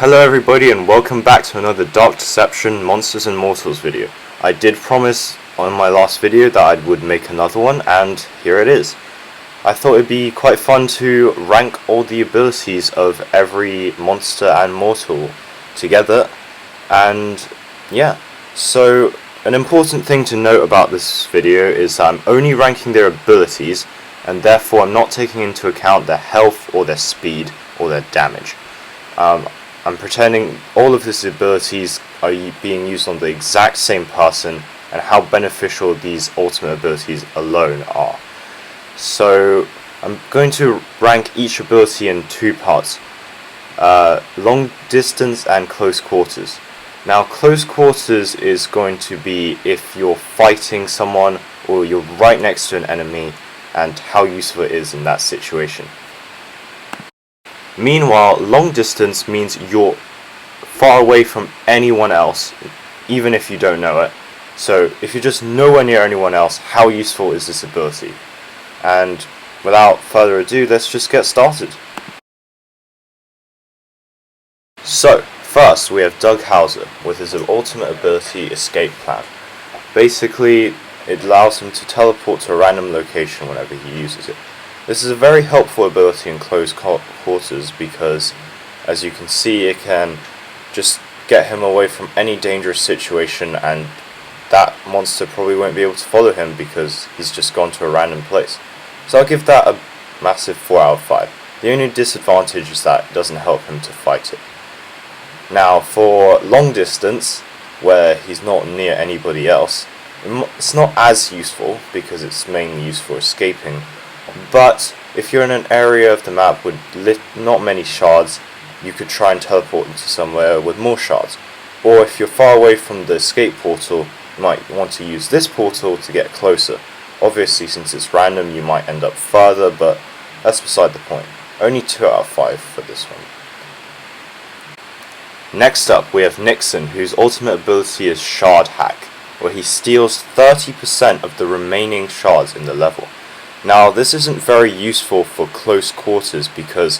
Hello everybody and welcome back to another Dark Deception Monsters and Mortals video. I did promise on my last video that I would make another one, and here it is. I thought it'd be quite fun to rank all the abilities of every monster and mortal together, and yeah. So an important thing to note about this video is that I'm only ranking their abilities, and therefore I'm not taking into account their health or their speed or their damage. I'm pretending all of these abilities are being used on the exact same person and how beneficial these ultimate abilities alone are. So I'm going to rank each ability in two parts. Long distance and close quarters. Now close quarters is going to be if you're fighting someone or you're right next to an enemy and how useful it is in that situation. Meanwhile, long distance means you're far away from anyone else, even if you don't know it. So if you're just nowhere near anyone else, how useful is this ability? And without further ado, let's just get started. So, first we have Doug Hauser with his ultimate ability, Escape Plan. Basically, it allows him to teleport to a random location whenever he uses it. This is a very helpful ability in close quarters because, as you can see, it can just get him away from any dangerous situation, and that monster probably won't be able to follow him because he's just gone to a random place. So I'll give that a massive 4 out of 5. The only disadvantage is that it doesn't help him to fight it. Now for long distance, where he's not near anybody else, it's not as useful because it's mainly used for escaping. But if you're in an area of the map with not many shards, you could try and teleport into somewhere with more shards. Or if you're far away from the escape portal, you might want to use this portal to get closer. Obviously, since it's random, you might end up further, but that's beside the point. Only 2 out of 5 for this one. Next up, we have Nixon, whose ultimate ability is Shard Hack, where he steals 30% of the remaining shards in the level. Now, this isn't very useful for close quarters because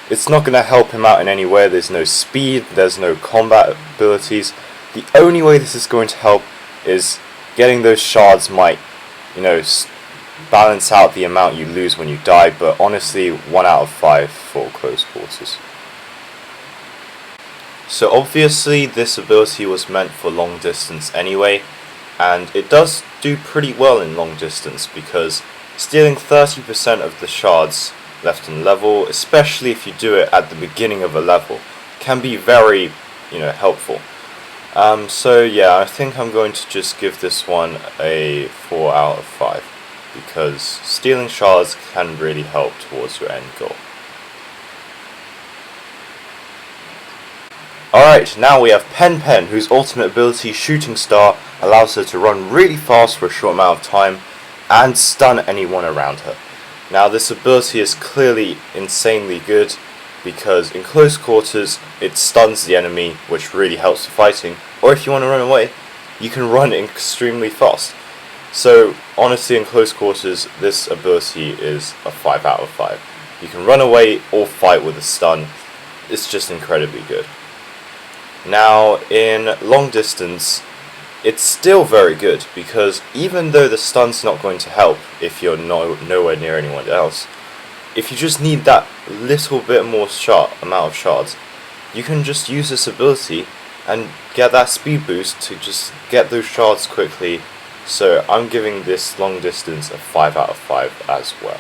it's not going to help him out in any way. There's no speed, there's no combat abilities. The only way this is going to help is getting those shards might, balance out the amount you lose when you die, but honestly, 1 out of 5 for close quarters. So obviously, this ability was meant for long distance anyway, and it does do pretty well in long distance because stealing 30% of the shards left in level, especially if you do it at the beginning of a level, can be very, helpful. So yeah, I think I'm going to just give this one a 4 out of 5 because stealing shards can really help towards your end goal. Alright, now we have Pen Pen, whose ultimate ability, Shooting Star, allows her to run really fast for a short amount of time and stun anyone around her. Now this ability is clearly insanely good because in close quarters it stuns the enemy, which really helps with fighting, or if you want to run away, you can run extremely fast. So honestly, in close quarters this ability is a 5 out of 5. You can run away or fight with a stun. It's just incredibly good. Now in long distance, it's still very good because even though the stun's not going to help if you're nowhere near anyone else, if you just need that little bit more amount of shards, you can just use this ability and get that speed boost to just get those shards quickly. So I'm giving this long distance a 5 out of 5 as well.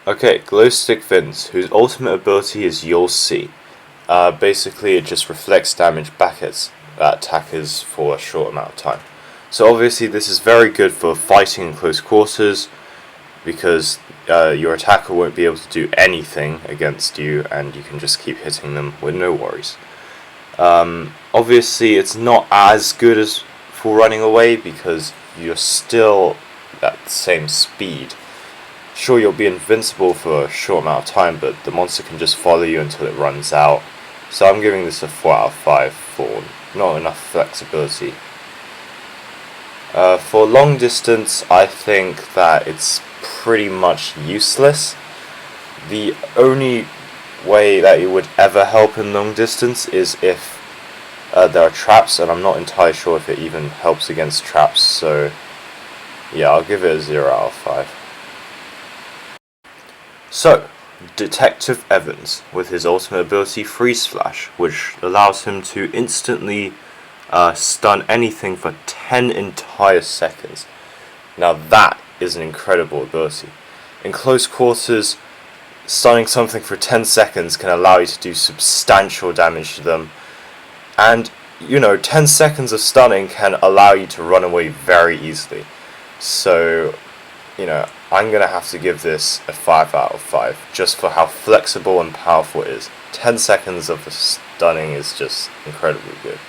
Okay, Glowstick Vince, whose ultimate ability is You'll See. Basically, it just reflects damage back at attackers for a short amount of time. So obviously, this is very good for fighting in close quarters because your attacker won't be able to do anything against you, and you can just keep hitting them with no worries. Obviously, it's not as good as for running away because you're still at the same speed. Sure, you'll be invincible for a short amount of time, but the monster can just follow you until it runs out. So I'm giving this a 4 out of 5 for not enough flexibility. For long distance, I think that it's pretty much useless. The only way that it would ever help in long distance is if there are traps, and I'm not entirely sure if it even helps against traps, so yeah, I'll give it a 0 out of 5. So, Detective Evans, with his ultimate ability Freeze Flash, which allows him to instantly stun anything for 10 entire seconds. Now that is an incredible ability. In close quarters, stunning something for 10 seconds can allow you to do substantial damage to them, and 10 seconds of stunning can allow you to run away very easily. So, I'm going to have to give this a 5 out of 5, just for how flexible and powerful it is. 10 seconds of stunning is just incredibly good.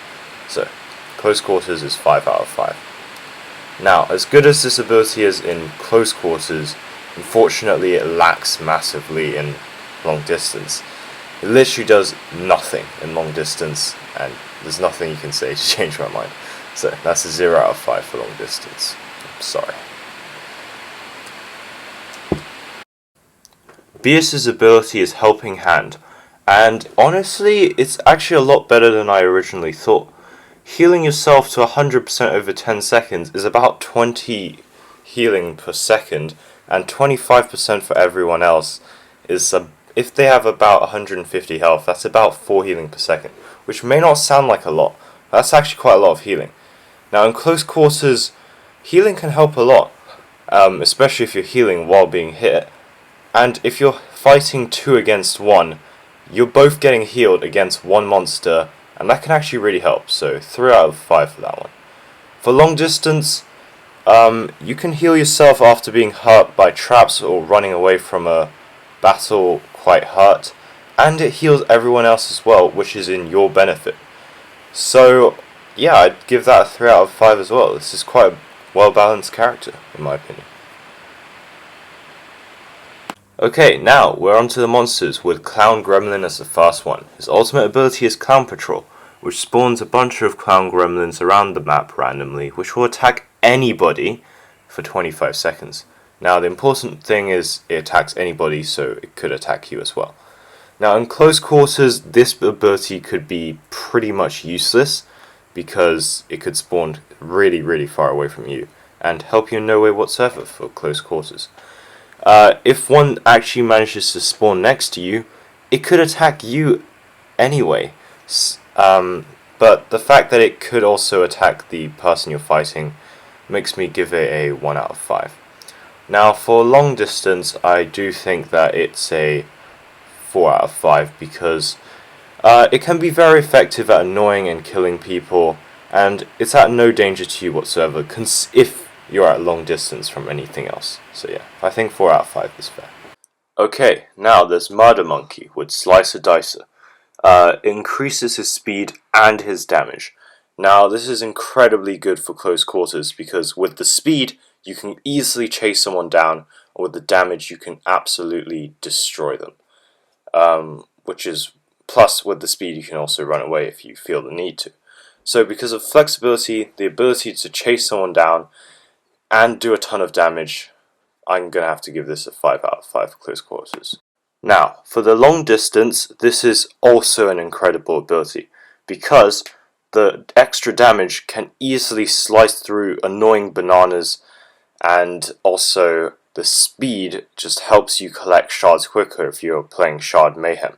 So, close quarters is 5 out of 5. Now, as good as this ability is in close quarters, unfortunately it lacks massively in long distance. It literally does nothing in long distance, and there's nothing you can say to change my mind. So, that's a 0 out of 5 for long distance. I'm sorry. Beerus's ability is Helping Hand, and honestly, it's actually a lot better than I originally thought. Healing yourself to 100% over 10 seconds is about 20 healing per second, and 25% for everyone else is, if they have about 150 health, that's about 4 healing per second, which may not sound like a lot, but that's actually quite a lot of healing. Now in close quarters, healing can help a lot, especially if you're healing while being hit. And if you're fighting 2 against 1, you're both getting healed against one monster, and that can actually really help, so 3 out of 5 for that one. For long distance, you can heal yourself after being hurt by traps or running away from a battle quite hurt, and it heals everyone else as well, which is in your benefit. So, yeah, I'd give that a 3 out of 5 as well. This is quite a well-balanced character, in my opinion. Okay, now we're on to the monsters, with Clown Gremlin as the first one. His ultimate ability is Clown Patrol, which spawns a bunch of Clown Gremlins around the map randomly, which will attack anybody for 25 seconds. Now the important thing is it attacks anybody, so it could attack you as well. Now in close quarters, this ability could be pretty much useless, because it could spawn really, really far away from you, and help you in no way whatsoever for close quarters. If one actually manages to spawn next to you, it could attack you anyway. But the fact that it could also attack the person you're fighting makes me give it a 1 out of 5. Now for long distance, I do think that it's a 4 out of 5, because it can be very effective at annoying and killing people, and it's at no danger to you whatsoever if you're at long distance from anything else. So yeah, I think 4 out of 5 is fair. Okay, now there's Murder Monkey with Slicer Dicer. Increases his speed and his damage. Now this is incredibly good for close quarters, because with the speed you can easily chase someone down, and with the damage you can absolutely destroy them. Which is, plus with the speed you can also run away if you feel the need to. So because of flexibility, the ability to chase someone down and do a ton of damage, I'm going to have to give this a 5 out of 5 for close quarters. Now, for the long distance, this is also an incredible ability, because the extra damage can easily slice through annoying bananas, and also the speed just helps you collect shards quicker if you're playing Shard Mayhem.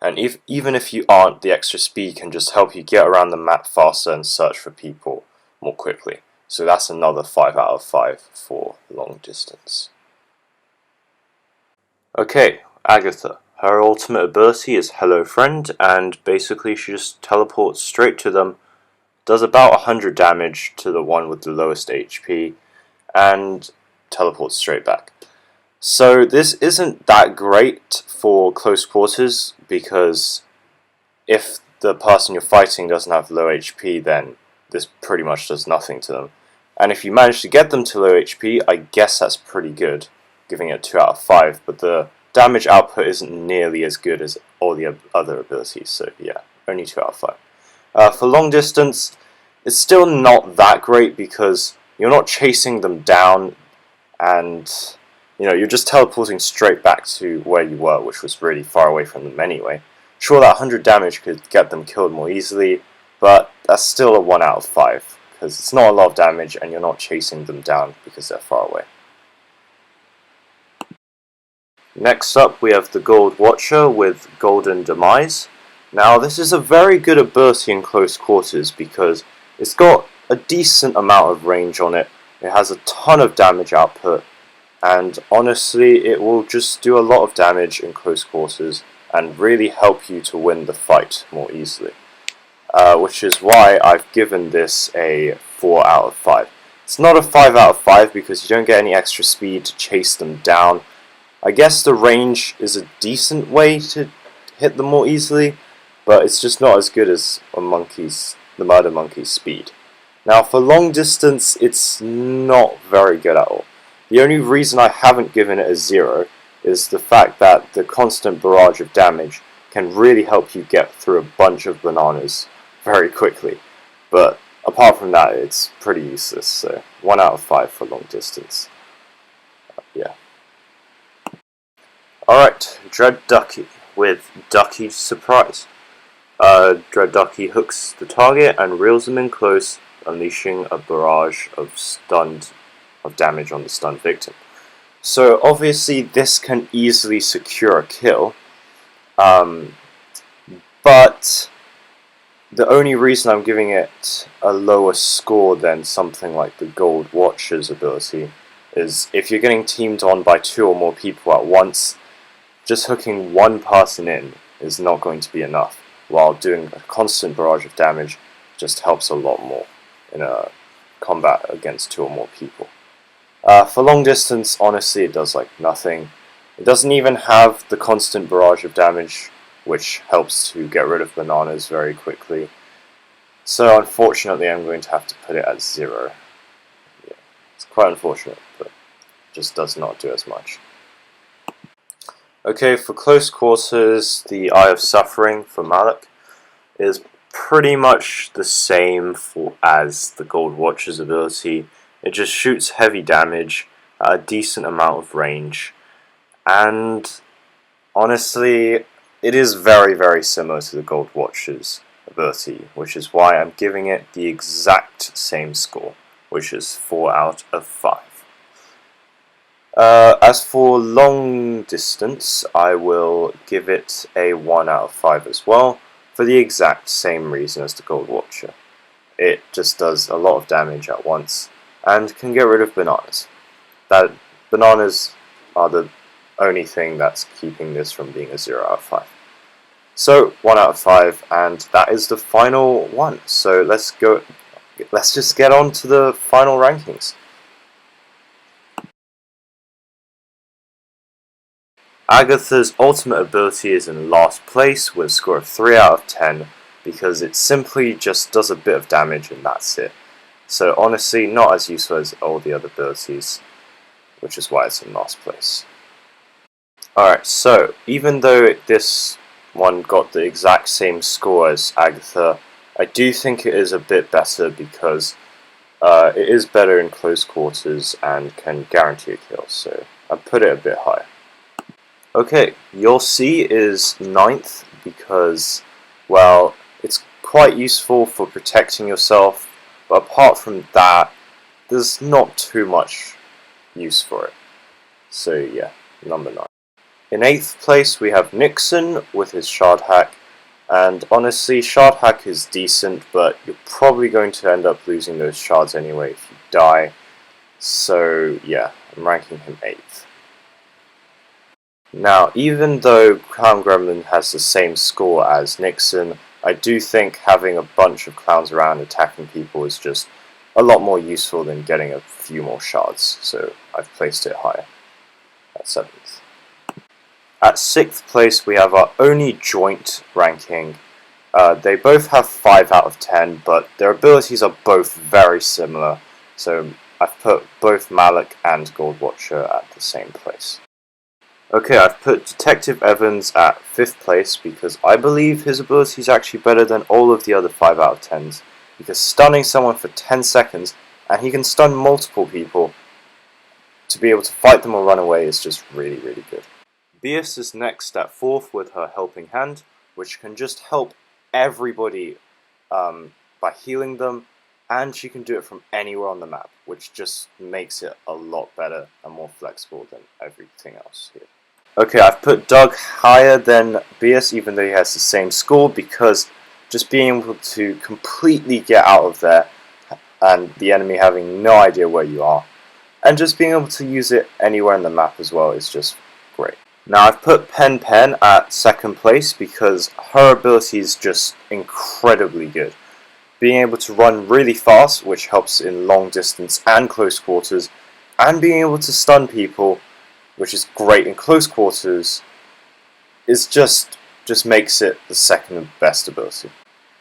And even if you aren't, the extra speed can just help you get around the map faster and search for people more quickly. So that's another 5 out of 5 for long distance. Okay, Agatha. Her ultimate ability is Hello Friend, and basically she just teleports straight to them, does about 100 damage to the one with the lowest HP, and teleports straight back. So this isn't that great for close quarters, because if the person you're fighting doesn't have low HP, then this pretty much does nothing to them. And if you manage to get them to low HP, I guess that's pretty good, giving it 2 out of 5, but the damage output isn't nearly as good as all the other abilities, so yeah, only 2 out of 5. For long distance, it's still not that great, because you're not chasing them down, and you're just teleporting straight back to where you were, which was really far away from them anyway. Sure, that 100 damage could get them killed more easily, but that's still a 1 out of 5, because it's not a lot of damage and you're not chasing them down because they're far away. Next up we have the Gold Watcher with Golden Demise. Now this is a very good ability in close quarters because it's got a decent amount of range on it, it has a ton of damage output, and honestly it will just do a lot of damage in close quarters and really help you to win the fight more easily. Which is why I've given this a 4 out of 5. It's not a 5 out of 5 because you don't get any extra speed to chase them down. I guess the range is a decent way to hit them more easily, but it's just not as good as the Murder Monkey's speed. Now for long distance, it's not very good at all. The only reason I haven't given it a 0 is the fact that the constant barrage of damage can really help you get through a bunch of bananas very quickly. But apart from that, it's pretty useless, so 1 out of 5 for long distance. Yeah. Alright, Dread Ducky with Ducky Surprise. Dread Ducky hooks the target and reels them in close, unleashing a barrage of damage on the stunned victim. So obviously this can easily secure a kill, but the only reason I'm giving it a lower score than something like the Gold Watcher's ability is if you're getting teamed on by 2 or more people at once, just hooking one person in is not going to be enough, while doing a constant barrage of damage just helps a lot more in a combat against 2 or more people. For long distance, honestly, it does like nothing. It doesn't even have the constant barrage of damage, which helps to get rid of bananas very quickly. So unfortunately, I'm going to have to put it at 0. Yeah, it's quite unfortunate, but it just does not do as much. Okay, for close quarters, the Eye of Suffering for Malak is pretty much the same as the Gold Watcher's ability. It just shoots heavy damage at a decent amount of range, and honestly, it is very, very similar to the Gold Watcher's ability, which is why I'm giving it the exact same score, which is 4 out of 5. As for long distance, I will give it a 1 out of 5 as well, for the exact same reason as the Gold Watcher. It just does a lot of damage at once, and can get rid of bananas. Bananas are the only thing that's keeping this from being a 0 out of 5. So 1 out of 5, and that is the final one. So let's just get on to the final rankings. Agatha's ultimate ability is in last place with a score of 3 out of 10 because it simply just does a bit of damage and that's it. So honestly, not as useful as all the other abilities, which is why it's in last place. Alright, so even though this one got the exact same score as Agatha, I do think it is a bit better because it is better in close quarters and can guarantee a kill, so I put it a bit higher. Okay, Your C is 9th because, well, it's quite useful for protecting yourself, but apart from that, there's not too much use for it. So yeah, number 9. In 8th place we have Nixon with his Shard Hack, and honestly Shard Hack is decent, but you're probably going to end up losing those shards anyway if you die, so yeah, I'm ranking him 8th. Now, even though Clown Gremlin has the same score as Nixon, I do think having a bunch of clowns around attacking people is just a lot more useful than getting a few more shards, so I've placed it higher, at 7th. At 6th place we have our only joint ranking. They both have 5 out of 10, but their abilities are both very similar, so I've put both Malak and Gold Watcher at the same place. Okay, I've put Detective Evans at 5th place because I believe his ability is actually better than all of the other 5 out of 10s, because stunning someone for 10 seconds, and he can stun multiple people, to be able to fight them or run away is just really, really good. Beas is next at 4th with her Helping Hand, which can just help everybody by healing them, and she can do it from anywhere on the map, which just makes it a lot better and more flexible than everything else here. Okay, I've put Doug higher than Beas, even though he has the same score, because just being able to completely get out of there and the enemy having no idea where you are, and just being able to use it anywhere in the map as well is just great. Now I've put Pen Pen at 2nd place because her ability is just incredibly good. Being able to run really fast, which helps in long distance and close quarters, and being able to stun people, which is great in close quarters, is just makes it the 2nd best ability.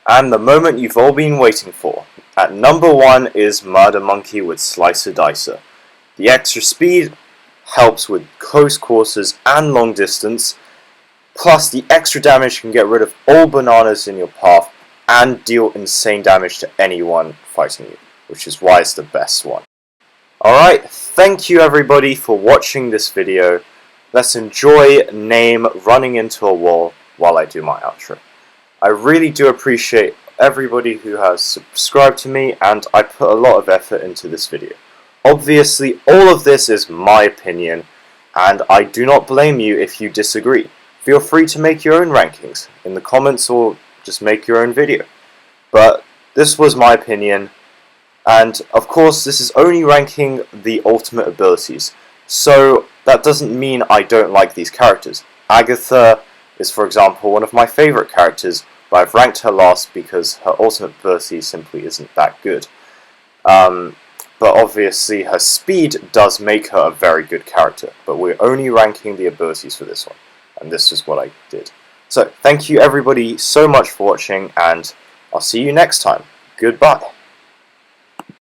And the moment you've all been waiting for. At number 1 is Murder Monkey with Slicer Dicer. The extra speed helps with close quarters and long distance, plus the extra damage can get rid of all bananas in your path and deal insane damage to anyone fighting you, which is why it's the best one. Alright, thank you everybody for watching this video. Let's enjoy Name running into a wall while I do my outro. I really do appreciate everybody who has subscribed to me, and I put a lot of effort into this video. Obviously, all of this is my opinion, and I do not blame you if you disagree. Feel free to make your own rankings in the comments or just make your own video. But this was my opinion, and of course this is only ranking the ultimate abilities, so that doesn't mean I don't like these characters. Agatha is, for example, one of my favourite characters, but I've ranked her last because her ultimate ability simply isn't that good. But obviously her speed does make her a very good character, but we're only ranking the abilities for this one, and this is what I did. So thank you everybody so much for watching, and I'll see you next time. Goodbye.